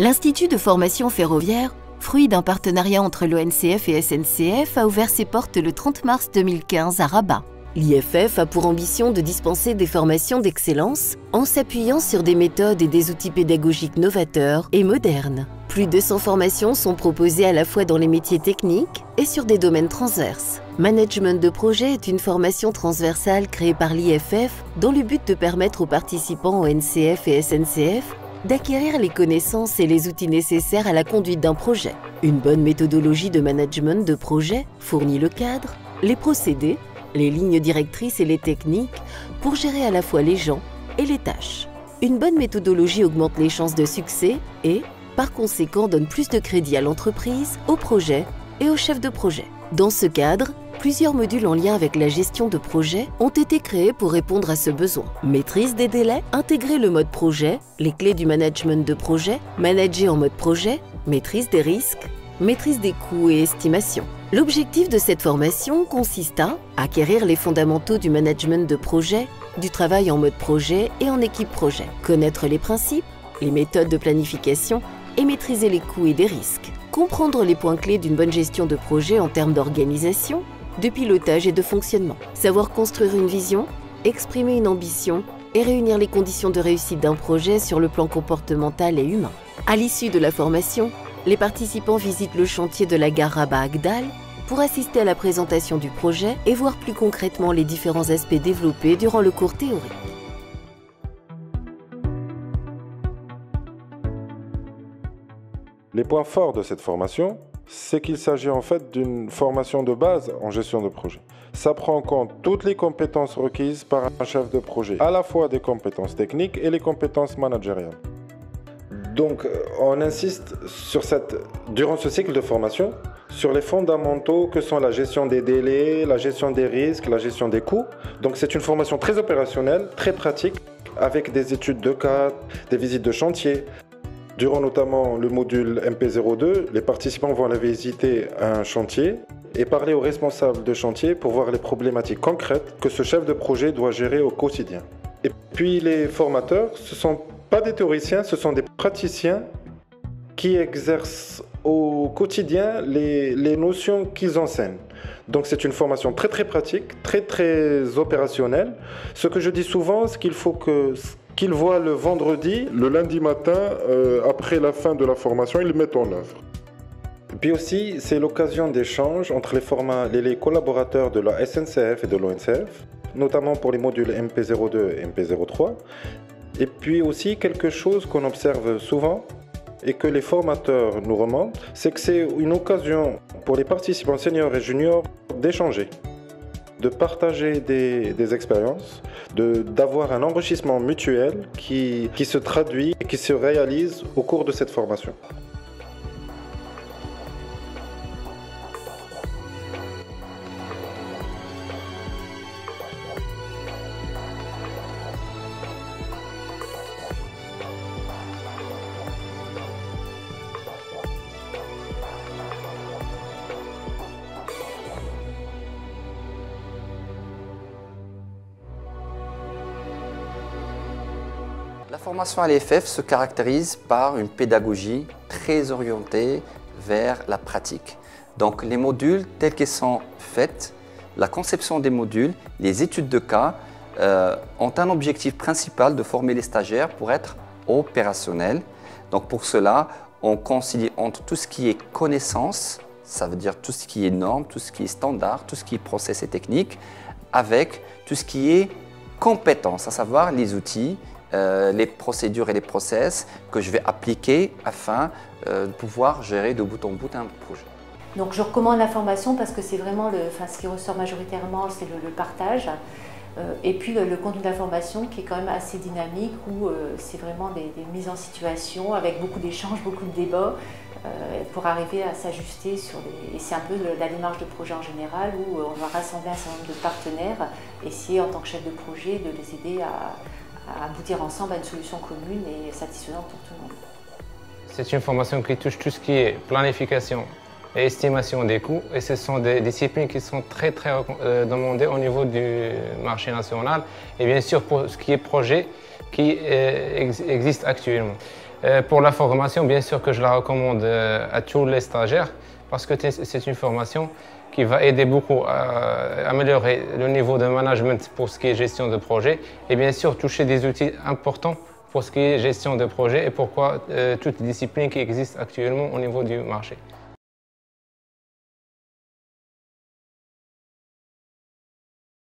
L'Institut de formation ferroviaire, fruit d'un partenariat entre l'ONCF et SNCF, a ouvert ses portes le 30 mars 2015 à Rabat. L'IFF a pour ambition de dispenser des formations d'excellence en s'appuyant sur des méthodes et des outils pédagogiques novateurs et modernes. Plus de 100 formations sont proposées à la fois dans les métiers techniques et sur des domaines transverses. Management de projet est une formation transversale créée par l'IFF dans le but de permettre aux participants ONCF et SNCF d'acquérir les connaissances et les outils nécessaires à la conduite d'un projet. Une bonne méthodologie de management de projet fournit le cadre, les procédés, les lignes directrices et les techniques pour gérer à la fois les gens et les tâches. Une bonne méthodologie augmente les chances de succès et, par conséquent, donne plus de crédit à l'entreprise, au projet et au chef de projet. Dans ce cadre, plusieurs modules en lien avec la gestion de projet ont été créés pour répondre à ce besoin. Maîtrise des délais, intégrer le mode projet, les clés du management de projet, manager en mode projet, maîtrise des risques, maîtrise des coûts et estimation. L'objectif de cette formation consiste à acquérir les fondamentaux du management de projet, du travail en mode projet et en équipe projet, connaître les principes, les méthodes de planification et maîtriser les coûts et des risques, comprendre les points clés d'une bonne gestion de projet en termes d'organisation, de pilotage et de fonctionnement, savoir construire une vision, exprimer une ambition et réunir les conditions de réussite d'un projet sur le plan comportemental et humain. À l'issue de la formation, les participants visitent le chantier de la gare Rabat-Agdal pour assister à la présentation du projet et voir plus concrètement les différents aspects développés durant le cours théorique. Les points forts de cette formation, c'est qu'il s'agit en fait d'une formation de base en gestion de projet. Ça prend en compte toutes les compétences requises par un chef de projet, à la fois des compétences techniques et les compétences managériales. Donc, on insiste durant ce cycle de formation sur les fondamentaux que sont la gestion des délais, la gestion des risques, la gestion des coûts. Donc, c'est une formation très opérationnelle, très pratique, avec des études de cas, des visites de chantier. Durant notamment le module MP02, les participants vont aller visiter un chantier et parler aux responsables de chantier pour voir les problématiques concrètes que ce chef de projet doit gérer au quotidien. Et puis, les formateurs, ce ne sont pas des théoriciens, ce sont des praticiens qui exercent au quotidien les notions qu'ils enseignent. Donc c'est une formation très pratique, très opérationnelle. Ce que je dis souvent, c'est qu'il faut qu'ils voient le vendredi, le lundi matin, après la fin de la formation, ils le mettent en œuvre. Puis aussi, c'est l'occasion d'échanges entre les collaborateurs de la SNCF et de l'ONCF, notamment pour les modules MP02 et MP03. Et puis aussi, quelque chose qu'on observe souvent et que les formateurs nous remontent, c'est que c'est une occasion pour les participants seniors et juniors d'échanger, de partager des expériences, d'avoir un enrichissement mutuel qui se traduit et qui se réalise au cours de cette formation. La formation à l'IFF se caractérise par une pédagogie très orientée vers la pratique. Donc les modules tels qu'ils sont faits, la conception des modules, les études de cas ont un objectif principal de former les stagiaires pour être opérationnels. Donc pour cela, on concilie entre tout ce qui est connaissance, ça veut dire tout ce qui est normes, tout ce qui est standard, tout ce qui est process et technique, avec tout ce qui est compétences, à savoir les outils, les procédures et les process que je vais appliquer afin de pouvoir gérer de bout en bout un projet. Donc je recommande la formation parce que c'est vraiment ce qui ressort majoritairement, c'est le partage. Et puis le contenu de la formation qui est quand même assez dynamique où c'est vraiment des mises en situation avec beaucoup d'échanges, beaucoup de débats pour arriver à s'ajuster sur et c'est un peu la démarche de projet en général où on va rassembler un certain nombre de partenaires, essayer en tant que chef de projet de les aider à aboutir ensemble à une solution commune et satisfaisante pour tout le monde. C'est une formation qui touche tout ce qui est planification et estimation des coûts et ce sont des disciplines qui sont très demandées au niveau du marché national et bien sûr pour ce qui est projet qui existe actuellement. Pour la formation, bien sûr que je la recommande à tous les stagiaires parce que c'est une formation qui va aider beaucoup à améliorer le niveau de management pour ce qui est gestion de projet et bien sûr toucher des outils importants pour ce qui est gestion de projet et pourquoi toutes les disciplines qui existent actuellement au niveau du marché.